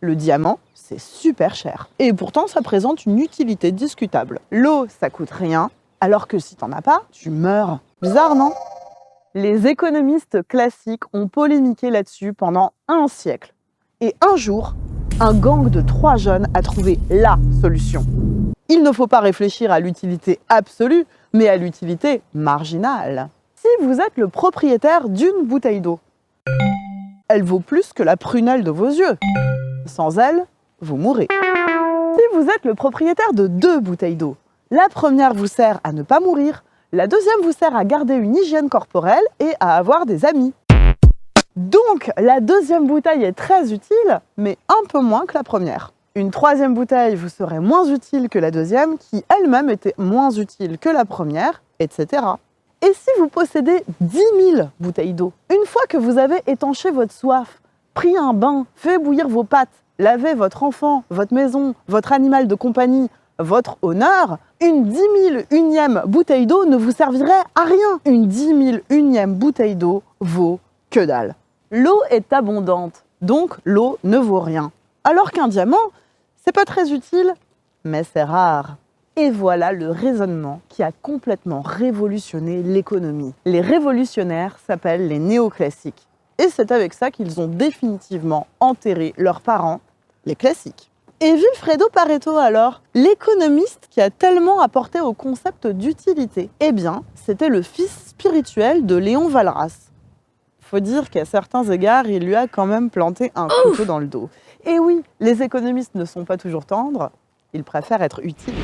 Le diamant, c'est super cher. Et pourtant, ça présente une utilité discutable. L'eau, ça coûte rien, alors que si t'en as pas, tu meurs. Bizarre, non? Les économistes classiques ont polémiqué là-dessus pendant un siècle. Et un jour, un gang de 3 jeunes a trouvé la solution. Il ne faut pas réfléchir à l'utilité absolue, mais à l'utilité marginale. Si vous êtes le propriétaire d'une bouteille d'eau, elle vaut plus que la prunelle de vos yeux. Sans elle, vous mourrez. Si vous êtes le propriétaire de 2 bouteilles d'eau, la première vous sert à ne pas mourir, la deuxième vous sert à garder une hygiène corporelle et à avoir des amis. Donc, la deuxième bouteille est très utile, mais un peu moins que la première. Une troisième bouteille vous serait moins utile que la deuxième, qui elle-même était moins utile que la première, etc. Et si vous possédez 10 000 bouteilles d'eau, une fois que vous avez étanché votre soif, pris un bain, fait bouillir vos pâtes, lavé votre enfant, votre maison, votre animal de compagnie, votre honneur, une 10 001e bouteille d'eau ne vous servirait à rien. Une 10 001e bouteille d'eau vaut que dalle. L'eau est abondante, donc l'eau ne vaut rien. Alors qu'un diamant, c'est pas très utile, mais c'est rare. Et voilà le raisonnement qui a complètement révolutionné l'économie. Les révolutionnaires s'appellent les néoclassiques. Et c'est avec ça qu'ils ont définitivement enterré leurs parents, les classiques. Et Vilfredo Pareto alors, l'économiste qui a tellement apporté au concept d'utilité, eh bien, c'était le fils spirituel de Léon Walras. Faut dire qu'à certains égards, il lui a quand même planté un couteau dans le dos. Et oui, les économistes ne sont pas toujours tendres, ils préfèrent être utiles.